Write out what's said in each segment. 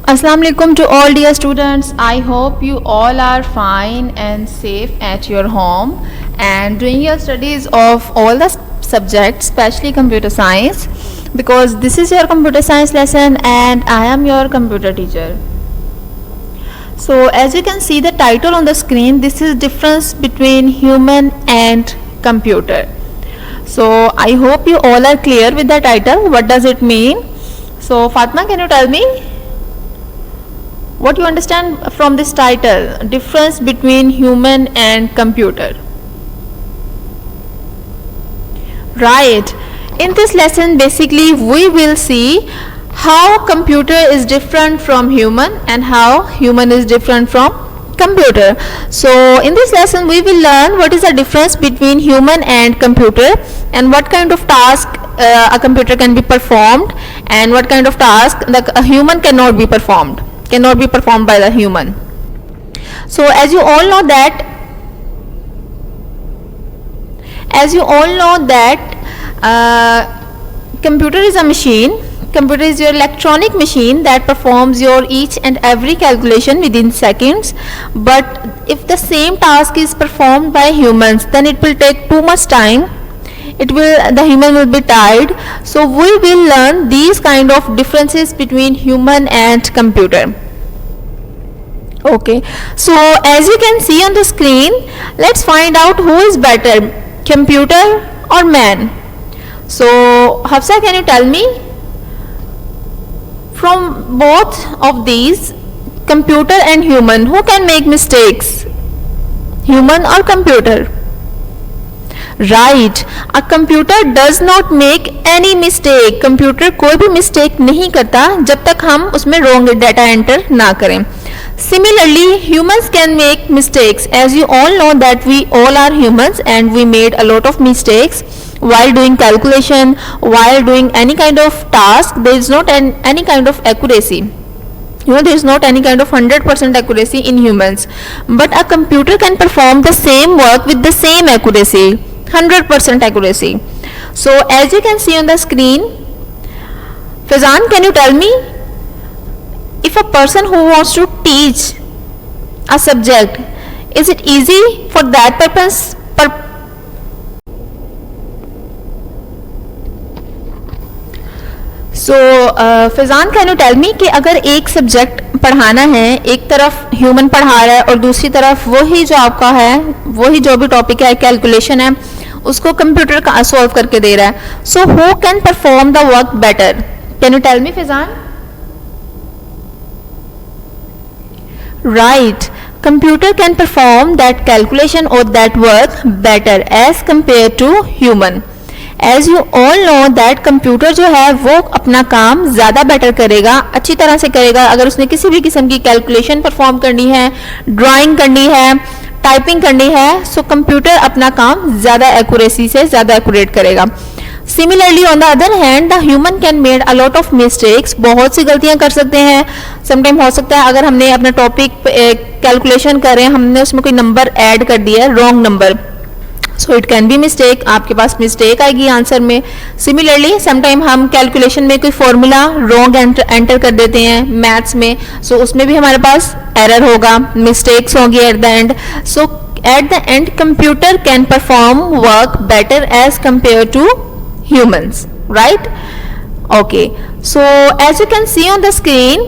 Assalamu alaikum to all dear students. I hope you all are fine and safe at your home and doing your studies of all the subjects, especially computer science, because this is your computer science lesson and I am your computer teacher. So as you can see the title on the screen, this is difference between human and computer. So I hope you all are clear with the title. What does it mean? So Fatma, can you tell me what you understand from this title, difference between human and computer? Right. In this lesson basically we will see how computer is different from human and how human is different from computer. So in this lesson we will learn what is the difference between human and computer and what kind of task a computer can be performed and what kind of task a human cannot be performed by the human. So as you all know that computer is a machine. Computer is your electronic machine that performs your each and every calculation within seconds. But if the same task is performed by humans, then it will take too much time. The human will be tired. So we will learn these kind of differences between human and computer. Okay, so as you can see on the screen, let's find out who is better, computer or man. So Hafsa, can you tell me, from both of these, computer and human, who can make mistakes, human or computer? Right, a computer does not make any mistake. Computer कोई भी mistake नहीं करता जब तक हम उसमें wrong data enter ना करें. Similarly, humans can make mistakes. As you all know that we all are humans and we made a lot of mistakes while doing calculation, while doing any kind of task. There is not any kind of accuracy. There is not any kind of 100% accuracy in humans. But a computer can perform the same work with the same accuracy, 100% accuracy. So as you can see on the screen, Fazan, can you tell me, if a person who wants to teach a subject, is it easy for that purpose? So Fazan, can you tell me कि अगर एक subject पढ़ाना है, एक तरफ human पढ़ा रहा है और दूसरी तरफ वही जो आपका है, वही जो भी टॉपिक है, कैलकुलेशन है, उसको कंप्यूटर का सॉल्व करके दे रहा है. So who can perform the work better? Can you tell me Faizan? Right, computer can perform that calculation or that work better as compared to human. As you all know that computer जो है वो अपना काम ज़्यादा better करेगा, अच्छी तरह से करेगा. अगर उसने किसी भी किस्म की कैलकुलेशन परफॉर्म करनी है, ड्राइंग करनी है, टाइपिंग करनी है, सो कंप्यूटर अपना काम ज़्यादा एक्यूरेसी से ज़्यादा एक्यूरेट करेगा. Similarly, on the other hand, the human can make a lot of mistakes. बहुत सी गलतियां कर सकते हैं. समटाइम हो सकता है अगर हमने अपना टॉपिक कैलकुलेशन कर रहे हैं, हमने उसमें कोई नंबर ऐड कर दिया है, wrong number, so it can be mistake. आपके पास मिस्टेक आएगी आंसर में. सिमिलरली समटाइम हम कैलकुलेशन में कोई फॉर्मूला रॉन्ग एंटर कर देते हैं मैथ्स में, सो उसमें भी हमारे पास एरर होगा, मिस्टेक्स होंगी at the end. So at the end computer can perform work better as compare to humans, right? Okay, so as you can see on the screen,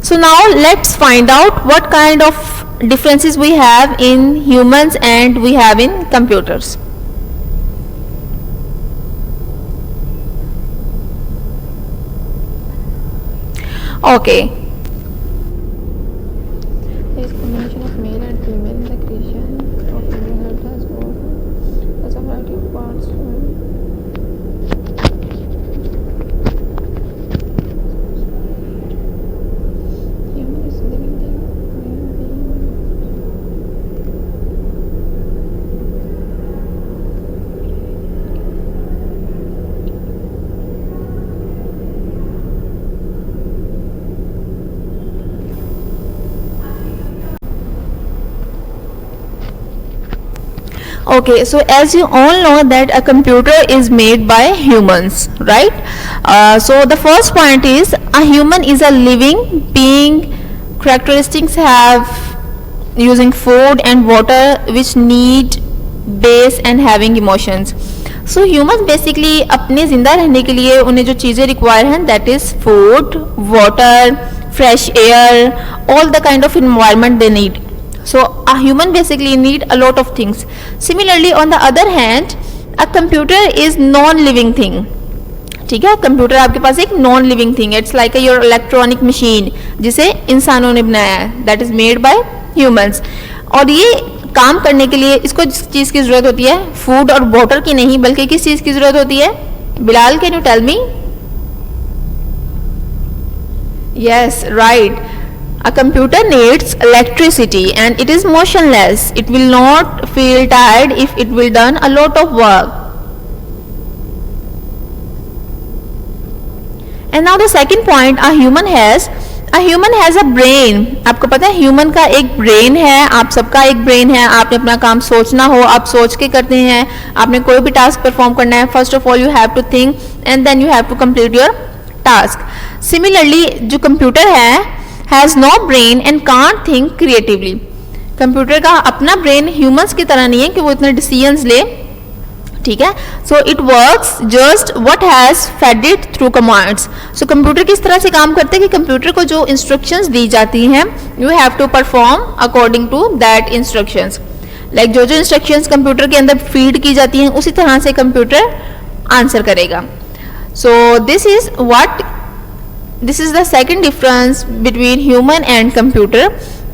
so now let's find out what kind of differences we have in humans and we have in computers. Okay, there is combination of male and female in the creation of female health as well as a variety of parts. Okay, so as you all know that a computer is made by humans, right? So the first point is a human is a living being. Characteristics have using food and water which need base and having emotions. So humans basically अपने ज़िंदा रहने के लिए उन्हें जो चीज़ें require हैं that is food, water, fresh air, all the kind of environment they need. So a human basically need a lot of things. Similarly on the other hand a computer is non-living thing. ठीक है, computer आपके पास एक non living thing, it's like your electronic machine जिसे इंसानों ने बनाया है, that is made by humans. और ये काम करने के लिए इसको जिस चीज़ की ज़रूरत होती है, फूड और वाटर की नहीं बल्कि किस चीज़ की ज़रूरत होती है? Bilal, can you tell me? Yes, right. A computer needs electricity and it is motionless. It will not feel tired if it will done a lot of work. And now the second point, a human has a brain. आपको पता है human का एक brain है, आप सबका एक brain है. आपने अपना काम सोचना हो आप सोच के करते हैं, आपने कोई भी टास्क परफॉर्म करना है, first of all you have to think and then you have to complete your task. Similarly जो कंप्यूटर है has no brain and can't think creatively. Computer का अपना ब्रेन ह्यूमंस की तरह नहीं है कि वो इतने डिसीजंस ले, ठीक है. So it works just what has fed it through commands. So computer किस तरह से काम करते हैं कि कंप्यूटर को जो इंस्ट्रक्शंस दी जाती हैं you have to perform according to that instructions. Like जो जो इंस्ट्रक्शंस कंप्यूटर के अंदर फीड की जाती हैं उसी तरह से कंप्यूटर आंसर करेगा. So this is the second difference between human and computer.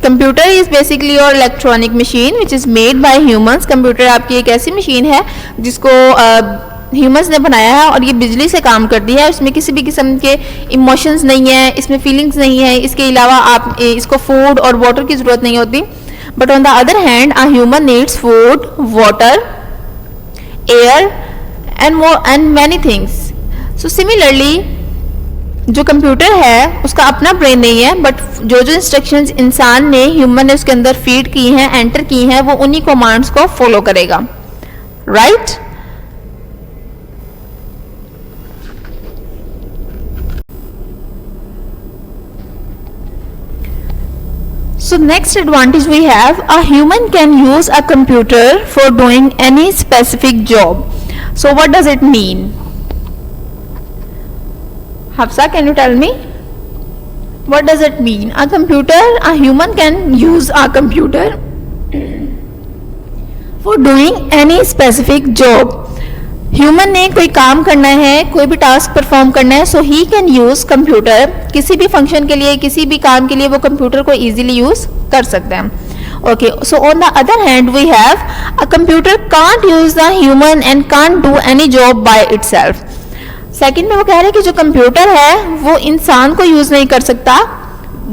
Computer is basically your electronic machine which is made by humans. Computer आपकी एक ऐसी मशीन है जिसको ह्यूमंस ने बनाया है और ये बिजली से काम करती है. इसमें किसी भी किस्म के इमोशंस नहीं है, इसमें फीलिंग्स नहीं है. इसके अलावा आप इसको फूड और वाटर की ज़रूरत नहीं होती. But on the other hand a human needs food, water, air and many things. So similarly जो कंप्यूटर है उसका अपना ब्रेन नहीं है बट जो जो इंस्ट्रक्शंस इंसान ने ह्यूमन ने उसके अंदर फीड की हैं, एंटर की हैं, वो उन्हीं कमांड्स को फॉलो करेगा, right? So next advantage we have, a human can use a computer for doing any specific job. So what does it mean? Hafsa, can you tell me? What does it mean? A human can use a computer for doing any specific job. Human ने कोई काम करना है, कोई भी task perform करना है, सो he can use computer. किसी भी फंक्शन के लिए, किसी भी काम के लिए वो कंप्यूटर को इजीली यूज कर सकते हैं. Okay, so on the other hand we have a computer can't use the human and can't do any job by itself. Second में वो कह रहे हैं कि जो कंप्यूटर है वो इंसान को यूज नहीं कर सकता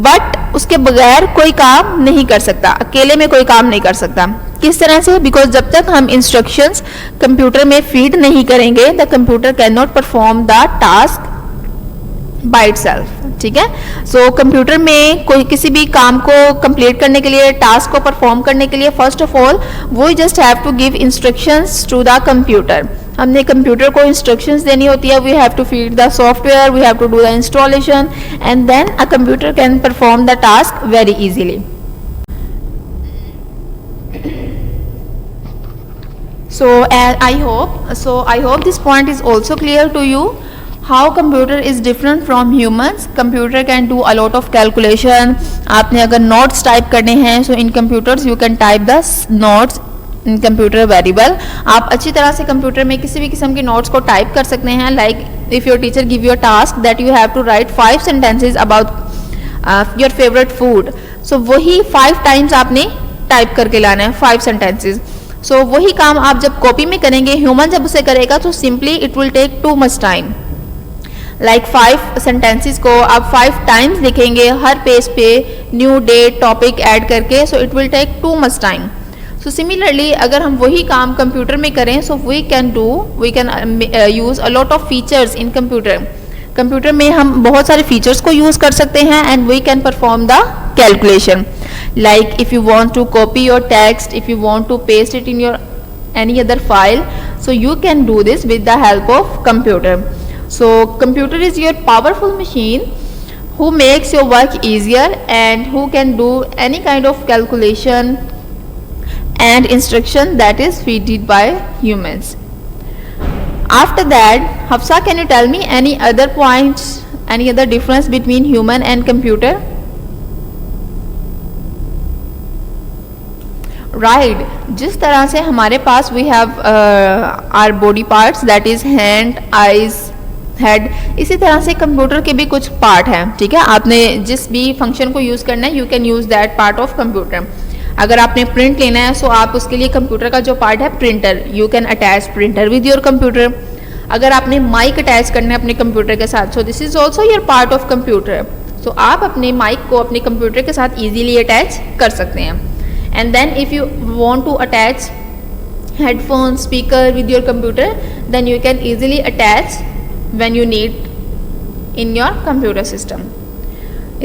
बट उसके बगैर कोई काम नहीं कर सकता, अकेले में कोई काम नहीं कर सकता. किस तरह से? बिकॉज जब तक हम इंस्ट्रक्शंस कंप्यूटर में फीड नहीं करेंगे the computer can not perform the task by itself. ठीक है, सो कंप्यूटर में कोई किसी भी काम को कंप्लीट करने के लिए, टास्क को परफॉर्म करने के लिए फर्स्ट ऑफ ऑल वो just have to give instructions to the computer. हमने कंप्यूटर को इंस्ट्रक्शंस देनी होती है, we have to feed the software, we have to do the installation and then a computer can perform the task very easily. So I hope this point is also clear to you. How computer is different from humans. Computer can do a lot of calculation. आपने अगर notes type करने हैं, so in computers you can type the notes in computer very well. आप अच्छी तरह से computer में किसी भी किस्म के नोट्स को टाइप कर सकते हैं. Like if your teacher give you a task that you have to write 5 sentences about your favorite food. So वही 5 times आपने टाइप करके लाना है 5 sentences. सो वही काम आप जब कॉपी में करेंगे, ह्यूमन जब उसे करेगा तो simply it will take too much time. Like 5 sentences को आप 5 टाइम्स लिखेंगे हर पेज पे, न्यू डेट टॉपिक ऐड करके, so it will take too much time. So similarly अगर हम वही काम कंप्यूटर में करें, so we can use a lot of features in computer. Computer में हम बहुत सारे फीचर्स को यूज कर सकते हैं and we can perform the calculation. Like if you want to copy your text, if you want to paste it in your any other file. So you can do this with the help of computer. So computer is your powerful machine who makes your work easier and who can do any kind of calculation and instruction that is fed by humans. After that, Hafsa, can you tell me any other points, any other difference between human and computer? Right, जिस तरह से हमारे पास we have our body parts, that is hand, eyes, head, इसी तरह से computer के भी कुछ पार्ट हैं. ठीक है, आपने जिस भी फंक्शन को यूज़ करना है, you can use that part of computer. अगर आपने प्रिंट लेना है सो आप उसके लिए कंप्यूटर का जो पार्ट है printer, you can attach printer with your computer. अगर आपने माइक अटैच करना है अपने कंप्यूटर के साथ, so this is also your part of computer. So आप अपने माइक को अपने कंप्यूटर के साथ ईजीली अटैच कर सकते हैं. And then if you want to attach headphone speaker with your computer, then you can easily attach when you need in your computer system.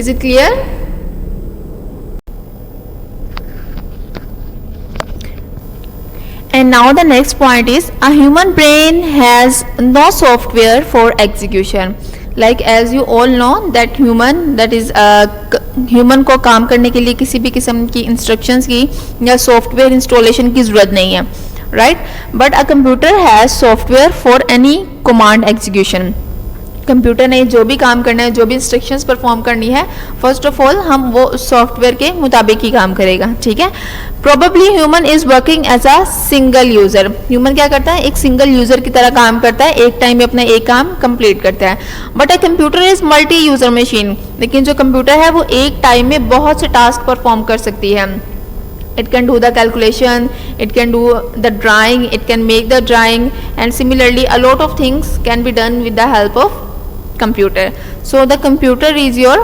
Is it clear? And now the next point is a human brain has no software for execution. Like as you all know that human, that is human को काम करने के लिए किसी भी किस्म की instructions की या software installation की ज़रूरत नहीं है. Right, but a computer has software for any command execution. Computer ने जो भी काम करना है, जो भी इंस्ट्रक्शंस परफॉर्म करनी है, फर्स्ट ऑफ ऑल हम वो सॉफ्टवेयर के मुताबिक ही काम करेगा. ठीक है, probably human is working as a single user. Human क्या करता है, एक सिंगल यूजर की तरह काम करता है, एक टाइम में अपना एक काम कंप्लीट करता है. But a computer is multi user machine. लेकिन जो कंप्यूटर है वो एक टाइम में बहुत से टास्क परफॉर्म कर सकती है. It can do the calculation, it can do the drawing, it can make the drawing, and similarly a lot of things can be done with the help of computer. So the computer is your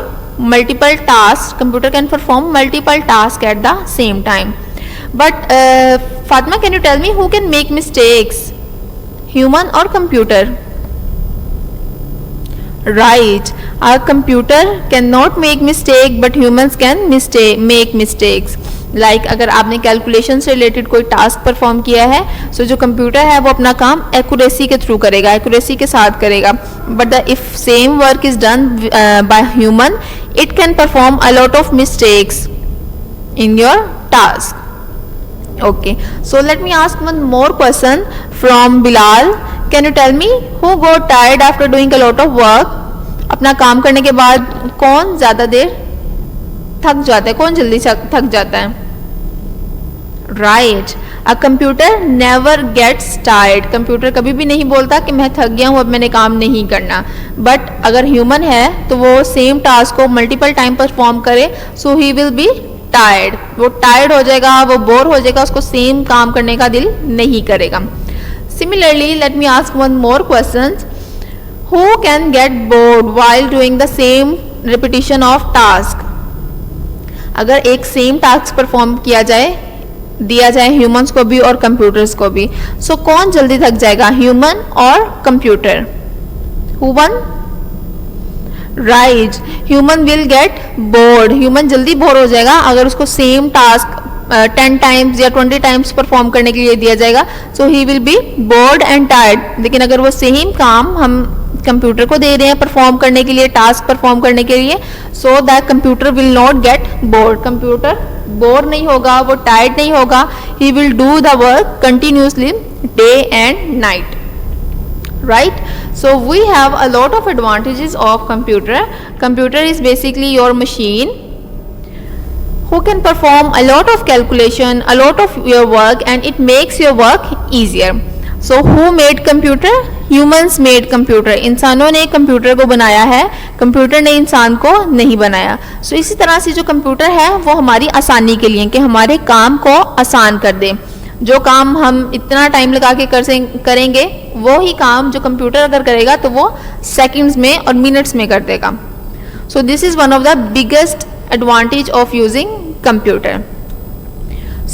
multiple tasks. Computer can perform multiple tasks at the same time. But Fatima, can you tell me who can make mistakes, human or computer? Right, our computer cannot make mistake, but humans can make mistakes. Like अगर आपने calculation से related कोई task perform किया है, सो जो computer है वो अपना काम एक्यूरेसी के थ्रू करेगा, एक्यूरेसी के साथ करेगा. But the if same work is done by human, it can perform a lot of mistakes in your task. Okay, so let me ask one more question from Bilal. Can you tell me who got tired after doing a lot of work? अपना काम करने के बाद कौन ज़्यादा देर थक जाता है, कौन जल्दी थक जाता है? Right, a computer never gets tired. Computer कभी भी नहीं बोलता कि मैं थक गया हूँ, अब मैंने काम नहीं करना. बट अगर ह्यूमन है तो वो सेम टास्क को मल्टीपल टाइम परफॉर्म करे, सो ही विल बी टायर्ड. वो टायर्ड हो जाएगा, वो बोर हो जाएगा, उसको सेम काम करने का दिल नहीं करेगा. Similarly late me ask one more question. Who can get bored while doing the same repetition of task? अगर एक सेम टास्क परफॉर्म दिया जाए ह्यूमंस को भी और कंप्यूटर्स को भी, सो कौन जल्दी थक जाएगा, ह्यूमन और computer? Who one? Right, human will get bored. Human जल्दी बोर हो जाएगा अगर उसको सेम टास्क 10 टाइम्स या 20 टाइम्स परफॉर्म करने के लिए दिया जाएगा, so he will be bored and tired. लेकिन अगर वो सेम काम हम कंप्यूटर को दे रहे हैं परफॉर्म करने के लिए, टास्क परफॉर्म करने के लिए, so that computer will not get bored. Computer bore नहीं होगा, वो टायर्ड नहीं होगा. He will do the work continuously day and night. Right, so we have a lot of advantages of computer. Computer is basically your machine who can perform a lot of calculation, a lot of your work, and it makes your work easier. So who made computer? Humans made computer. इंसानों ने computer को बनाया है, computer ने इंसान को नहीं बनाया. So इसी तरह से जो कंप्यूटर है वो हमारी आसानी के लिए, कि हमारे काम को आसान कर दे. जो काम हम इतना टाइम लगा के करेंगे, वो ही काम जो कंप्यूटर अगर करेगा तो वो सेकंड्स में और मिनट्स में कर देगा. So this is one of the biggest advantage of using computer.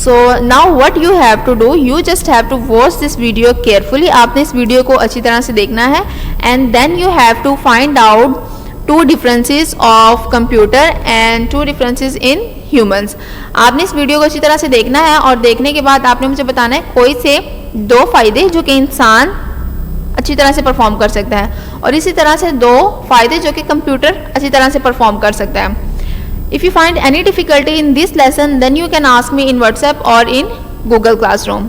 So now what you have to do, you just have to watch this video carefully. आपने इस वीडियो को अच्छी तरह से देखना है, and then you have to find out two differences of computer and two differences in humans. आपने इस वीडियो को अच्छी तरह से देखना है और देखने के बाद आपने मुझे बताना है कोई से दो फायदे जो कि इंसान अच्छी तरह से परफॉर्म कर सकता है और इसी तरह से दो फायदे जो कि कंप्यूटर अच्छी तरह से परफॉर्म कर सकता है। If you find any difficulty in this lesson then you can ask me in WhatsApp और इन गूगल क्लासरूम।